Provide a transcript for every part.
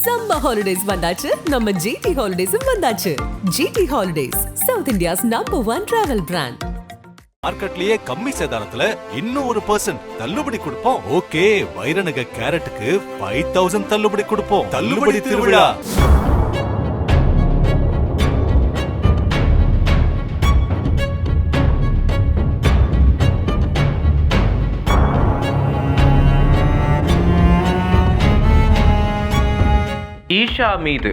Summer holidays வந்தாச்சு, நம்ம GT ஹாலிடேஸும் வந்தாச்சு. GT holidays, south India's #1 travel brand. மார்க்கெட்லயே கம்மி சேதாரத்துல இன்னும் 1% தள்ளுபடி கொடுப்போம். ஓகே, வைரநக கேரட்டுக்கு 5000 தள்ளுபடி கொடுப்போம். தள்ளுபடி திருவிழா. ஈஷா மீது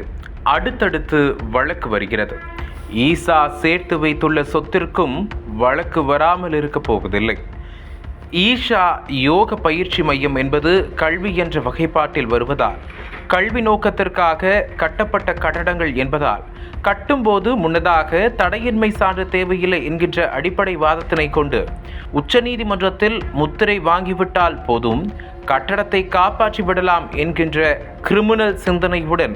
அடுத்தடுத்து வழக்கு வருகிறது. ஈசா சேர்த்து வைத்துள்ள சொத்திற்கும் வழக்கு வராமல் இருக்க போவதில்லை. ஈஷா யோக பயிற்சி மையம் என்பது கல்வி என்ற வகைப்பாட்டில் வருவதால், கல்வி நோக்கத்திற்காக கட்டப்பட்ட கட்டடங்கள் என்பதால், கட்டும்போது முன்னதாக தடையின்மை சான்று தேவையில்லை என்கின்ற அடிப்படை வாதத்தினை கொண்டு உச்சநீதிமன்றத்தில் முத்திரை வாங்கிவிட்டால் போதும், கட்டடத்தை காப்பாற்றி விடலாம் என்கின்ற கிரிமினல் சிந்தனையுடன்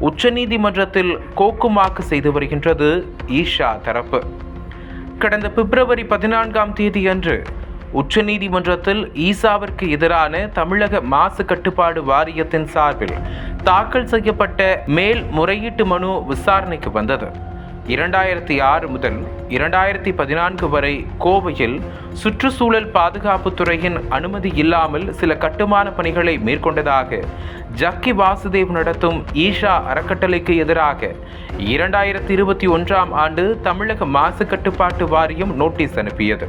உச்சநீதிமன்றத்தில் கோக்குமாக்கு செய்து வருகின்றது ஈஷா தரப்பு. கடந்த பிப்ரவரி 14 அன்று உச்சநீதிமன்றத்தில் ஈசாவிற்கு எதிரான தமிழக மாசு கட்டுப்பாடு வாரியத்தின் சார்பில் தாக்கல் செய்யப்பட்ட மேல்முறையீட்டு மனு விசாரணைக்கு வந்தது. 2006 முதல் 2014 வரை கோவையில் சுற்றுச்சூழல் பாதுகாப்பு துறையின் அனுமதி இல்லாமல் சில கட்டுமான பணிகளை மேற்கொண்டதாக ஜக்கி வாசுதேவ் நடத்தும் ஈஷா அறக்கட்டளைக்கு எதிராக 2021 ஆண்டு தமிழக மாசு கட்டுப்பாட்டு வாரியம் நோட்டீஸ் அனுப்பியது.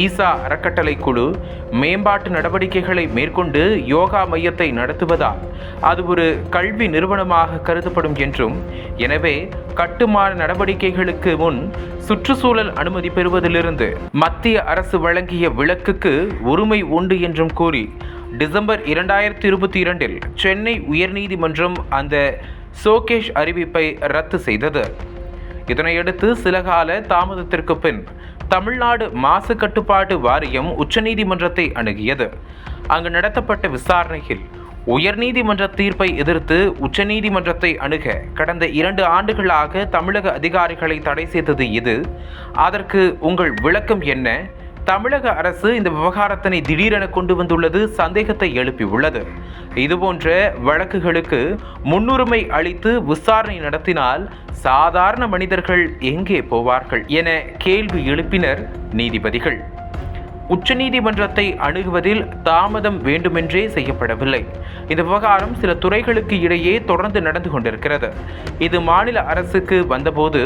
ஈசா அறக்கட்டளை குழு மேம்பாட்டு நடவடிக்கைகளை மேற்கொண்டு யோகா மையத்தை நடத்துவதால் அது ஒரு கல்வி நிறுவனமாக கருதப்படும் என்றும், எனவே கட்டுமான நடவடிக்கைகளுக்கு முன் சுற்றுச்சூழல் அனுமதி பெறுவதிலிருந்து மத்திய அரசு வழங்கிய விலக்குக்கு உரிமை உண்டு என்றும் கூறி டிசம்பர் 2022 சென்னை உயர்நீதிமன்றம் அந்த சோகேஷ் அறிவிப்பை ரத்து செய்தது. இதனையடுத்து சில கால தாமதத்திற்கு பின் தமிழ்நாடு மாசு கட்டுப்பாட்டு வாரியம் உச்சநீதிமன்றத்தை அணுகியது. அங்கு நடத்தப்பட்ட விசாரணையில் உயர்நீதிமன்ற தீர்ப்பை எதிர்த்து உச்சநீதிமன்றத்தை அணுக கடந்த 2 ஆண்டுகளாக தமிழக அதிகாரிகளை தடை செய்தது இது. அதற்கு உங்கள் விளக்கம் என்ன? தமிழக அரசு இந்த விவகாரத்தினை திடீரென கொண்டு வந்துள்ளது சந்தேகத்தை எழுப்பியுள்ளது. இதுபோன்ற வழக்குகளுக்கு முன்னுரிமை அளித்து விசாரணை நடத்தினால் சாதாரண மனிதர்கள் எங்கே போவார்கள் என கேள்வி எழுப்பினர் நீதிபதிகள். உச்சநீதிமன்றத்தை அணுகுவதில் தாமதம் வேண்டுமென்றே செய்யப்படவில்லை. இந்த விவகாரம் சில துறைகளுக்கு இடையே தொடர்ந்து நடந்து கொண்டிருக்கிறது. இது மாநில அரசுக்கு வந்தபோது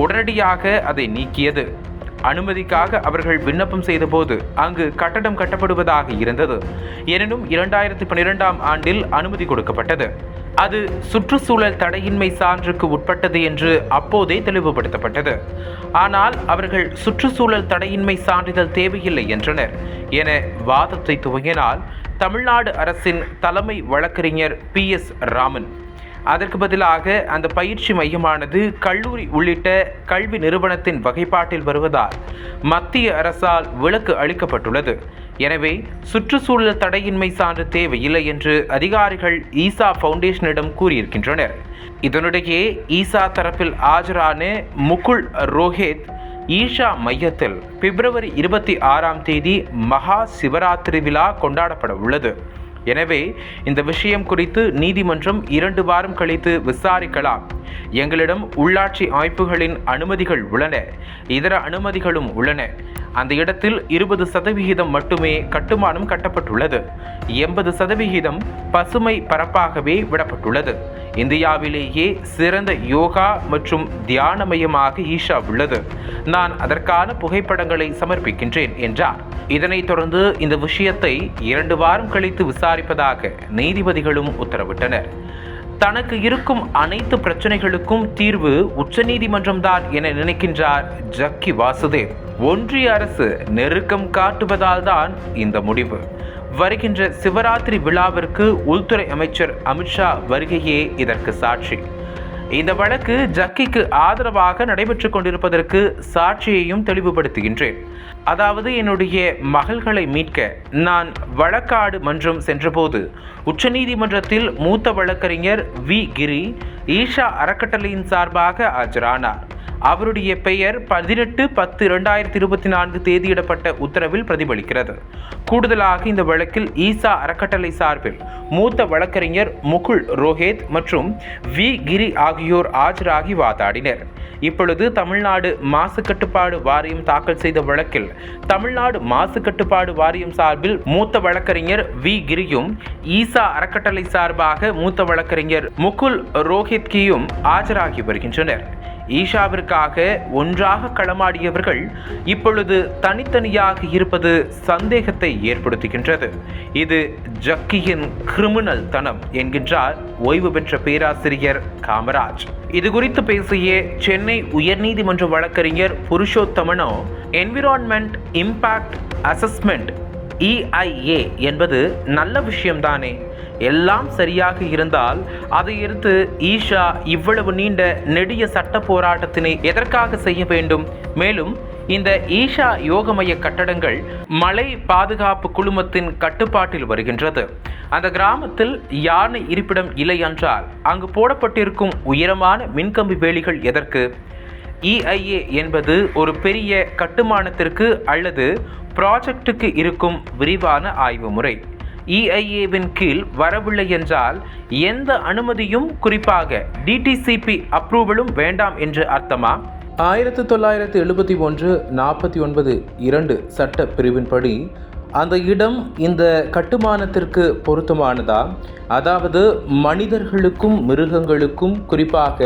உடனடியாக அதை நீக்கியது. அனுமதிக்காக அவர்கள் விண்ணப்பம் செய்தபோது அங்கு கட்டடம் கட்டப்படுவதாக இருந்தது. எனினும் 2012 ஆண்டில் அனுமதி கொடுக்கப்பட்டது. அது சுற்றுச்சூழல் தடையின்மை சான்றுக்கு உட்பட்டது என்று அப்போதே தெளிவுபடுத்தப்பட்டது. ஆனால் அவர்கள் சுற்றுச்சூழல் தடையின்மை சான்றிதழ் தேவையில்லை என்றனர் என வாதத்தை துவங்கினால் தமிழ்நாடு அரசின் தலைமை வழக்கறிஞர் PS ராமன் அதற்கு பதிலாக அந்த பயிற்சி மையமானது கல்லூரி உள்ளிட்ட கல்வி நிறுவனத்தின் வகைப்பாட்டில் வருவதால் மத்திய அரசால் விலக்கு அளிக்கப்பட்டுள்ளது. எனவே சுற்றுச்சூழல் தடையின்மை சான்று தேவையில்லை என்று அதிகாரிகள் ஈசா ஃபவுண்டேஷனிடம் கூறியிருக்கின்றனர். இதனிடையே ஈசா தரப்பில் ஆஜரான முகுல் ரோஹித் ஈஷா மையத்தில் பிப்ரவரி 26 மகா சிவராத்திரி விழா கொண்டாடப்பட உள்ளது. எனவே இந்த விஷயம் குறித்து நீதிமன்றம் 2 வாரம் கழித்து விசாரிக்கலாம். எங்களிடம் உள்ளாட்சி அமைப்புகளின் அனுமதிகள் உள்ளன, இதர அனுமதிகளும் உள்ளன. அந்த இடத்தில் 20% மட்டுமே கட்டுமானம் கட்டப்பட்டுள்ளது. 80% பசுமை பரப்பாகவே விடப்பட்டுள்ளது. இந்தியாவிலேயே சிறந்த யோகா மற்றும் தியான மையமாக ஈஷா உள்ளது. நான் அதற்கான புகைப்படங்களை சமர்ப்பிக்கின்றேன் என்றார். இதனைத் தொடர்ந்து இந்த விஷயத்தை 2 வாரம் கழித்து விசாரிப்பதாக நீதிபதிகளும் உத்தரவிட்டனர். தனக்கு இருக்கும் அனைத்து பிரச்சனைகளுக்கும் தீர்வு உச்சநீதிமன்றம்தான் என நினைக்கின்றார் ஜக்கி வாசுதேவ். ஒன்றிய அரசு நெருக்கம் காட்டுவதால் தான் இந்த முடிவு. வருகின்ற சிவராத்திரி விழாவிற்கு உள்துறை அமைச்சர் அமித்ஷா வருகையே இதற்கு சாட்சி. இந்த வழக்கு ஜக்கிக்கு ஆதரவாக நடைபெற்றுக் கொண்டிருப்பதற்கு சாட்சியையும் தெளிவுபடுத்துகின்றேன். அதாவது, என்னுடைய மகள்களை மீட்க நான் வழக்காடு மன்றம் சென்றபோது உச்சநீதிமன்றத்தில் மூத்த வழக்கறிஞர் V. கிரி ஈஷா அறக்கட்டளையின் சார்பாக ஆஜரானார். அவருடைய பெயர் 18/10/2024 தேதியிடப்பட்ட உத்தரவில் பிரதிபலிக்கிறது. கூடுதலாக இந்த வழக்கில் ஈசா அறக்கட்டளை சார்பில் மூத்த வழக்கறிஞர் முகுல் ரோஹேத் மற்றும் வி கிரி ஆகியோர் ஆஜராகி வாதாடினர். இப்பொழுது தமிழ்நாடு மாசு கட்டுப்பாடு வாரியம் தாக்கல் செய்த வழக்கில் தமிழ்நாடு மாசு கட்டுப்பாடு வாரியம் சார்பில் மூத்த வழக்கறிஞர் வி கிரியும் ஈசா அறக்கட்டளை சார்பாக மூத்த வழக்கறிஞர் முகுல் ரோஹித்கியும் ஆஜராகி வருகின்றனர். ஈஷாவிற்காக ஒன்றாக களமாடியவர்கள் இப்பொழுது தனித்தனியாக இருப்பது சந்தேகத்தை ஏற்படுத்துகின்றது. இது ஜக்கியின் கிரிமினல் தனம் என்கின்றார் ஓய்வு பெற்ற பேராசிரியர் காமராஜ். இது குறித்து பேசிய சென்னை உயர்நீதிமன்ற வழக்கறிஞர் புருஷோத்தமனோ, என்விரான்மெண்ட் இம்பாக்ட் அசஸ்மெண்ட் EIA என்பது நல்ல விஷயம்தானே, எல்லாம் சரியாக இருந்தால் அதை எடுத்து ஈஷா இவ்வளவு நீண்ட நெடிய சட்ட போராட்டத்தினை எதற்காக செய்ய வேண்டும்? மேலும் இந்த ஈஷா யோகமய கட்டடங்கள் மலை பாதுகாப்பு குழுமத்தின் கட்டுப்பாட்டில் வருகின்றது. அந்த கிராமத்தில் யானை இருப்பிடம் இல்லை என்றால் அங்கு போடப்பட்டிருக்கும் உயரமான மின்கம்பி வேலிகள் எதற்கு? EIA என்பது ஒரு பெரிய கட்டுமானத்திற்கு அல்லது ப்ராஜெக்டுக்கு இருக்கும் விரிவான ஆய்வு முறை. EIAவின் கீழ் வரவில்லை என்றால் எந்த அனுமதியும் குறிப்பாக DTCP அப்ரூவலும் வேண்டாம் என்று அர்த்தமா? 1971-49(2) சட்ட பிரிவின்படி அந்த இடம் இந்த கட்டுமானத்திற்கு பொருத்தமானதா, அதாவது மனிதர்களுக்கும் மிருகங்களுக்கும் குறிப்பாக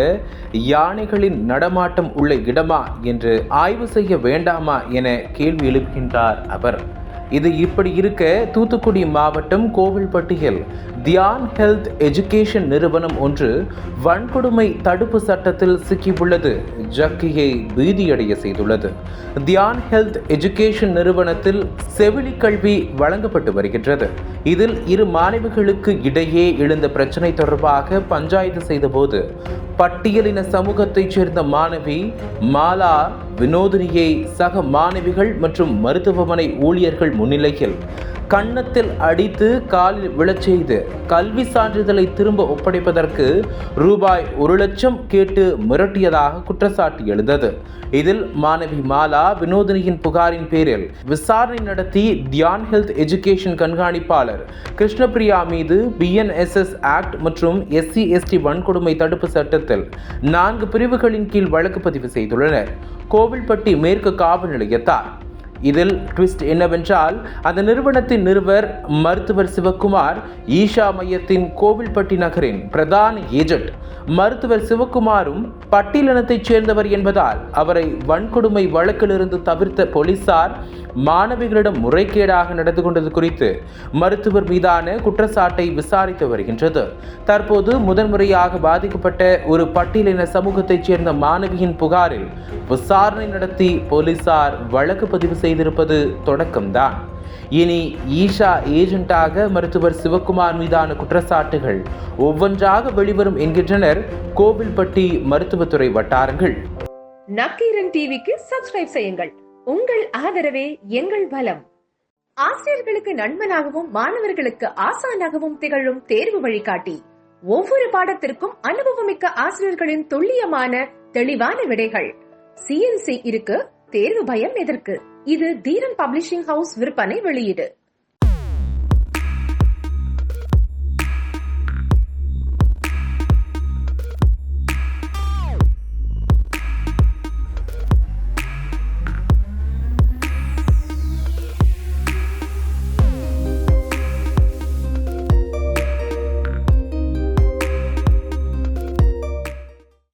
யானைகளின் நடமாட்டம் உள்ள இடமா என்று ஆய்வு செய்ய வேண்டாமா என கேள்வி எழுப்புகின்றார் அவர். இது இப்படி இருக்க, தூத்துக்குடி மாவட்டம் கோவில்பட்டியில் தியான் ஹெல்த் எஜுகேஷன் நிறுவனம் ஒன்று வன்கொடுமை தடுப்பு சட்டத்தில் சிக்கியுள்ளது ஜக்கியை பீதியடைய செய்துள்ளது. தியான் ஹெல்த் எஜுகேஷன் நிறுவனத்தில் செவிலி கல்வி வழங்கப்பட்டு வருகின்றது. இதில் 2 மாணவிகளுக்கு இடையே எழுந்த பிரச்சனை தொடர்பாக பஞ்சாயத்து செய்தபோது பட்டியலின சமூகத்தைச் சேர்ந்த மாணவி மாலா வினோதினியை சக மாணவிகள் மற்றும் மருத்துவமனை ஊழியர்கள் முன்னிலையில் கன்னத்தில் அடித்து காலில் விழச் செய்து கல்வி சான்றிதழை திரும்ப ஒப்படைப்பதற்கு ரூபாய் 1 லட்சம் கேட்டு மிரட்டியதாக குற்றச்சாட்டு எழுந்தது. இதில் மாணவி மாலா வினோதினியின் புகாரின் பேரில் விசாரணை நடத்தி தியான் ஹெல்த் எஜுகேஷன் கண்காணிப்பாளர் கிருஷ்ணபிரியா மீது BNSS ஆக்ட் மற்றும் SC/ST வன்கொடுமை தடுப்பு சட்டத்தில் 4 பிரிவுகளின் கீழ் வழக்கு பதிவு செய்துள்ளனர் கோவில்பட்டி மேற்கு காவல் நிலையத்தார். இதில் ட்விஸ்ட் என்னவென்றால், அந்த நிறுவனத்தின் நிறுவர் மருத்துவர் சிவக்குமார் ஈஷா மையத்தின் கோவில்பட்டி நகரின் பிரதான ஏஜென்ட். மருத்துவர் சிவக்குமாரும் பட்டியலினத்தைச் சேர்ந்தவர் என்பதால் அவரை வன்கொடுமை வழக்கிலிருந்து தவிர்த்த போலீசார் மாணவிகளிடம் முறைகேடாக நடந்து கொண்டது குறித்து மருத்துவர் மீதான குற்றச்சாட்டை விசாரித்து வருகின்றது. தற்போது முதன்முறையாக பாதிக்கப்பட்ட ஒரு பட்டியலின சமூகத்தைச் சேர்ந்த மாணவியின் புகாரில் விசாரணை நடத்தி போலீசார் வழக்கு பதிவு செய்திருப்பது தொடக்கம்தான். இனி ஈஷா ஏஜென்ட்டாக மருத்துவர் சிவக்குமார் மீதான குற்றச்சாட்டுகள் ஒவ்வொன்றாக வெளிவரும் என்கின்றனர் கோவில்பட்டி மருத்துவத்துறை வட்டாரங்கள். நக்கீரன் டிவிக்கு சப்ஸ்கிரைப் செய்யுங்கள். உங்கள் ஆதரவே எங்கள் பலம். ஆசிரியர்களுக்கு நண்பனாகவும் மாணவர்களுக்கு ஆசானாகவும் திகழும் தேர்வு வழிகாட்டி. ஒவ்வொரு பாடத்திற்கும் அனுபவமிக்க ஆசிரியர்களின் துல்லியமான தெளிவான விடைகள். CNC இருக்கு, தேர்வு பயம் எதற்கு? இது தீரன் பப்ளிஷிங் ஹவுஸ் விற்பனை வெளியீடு.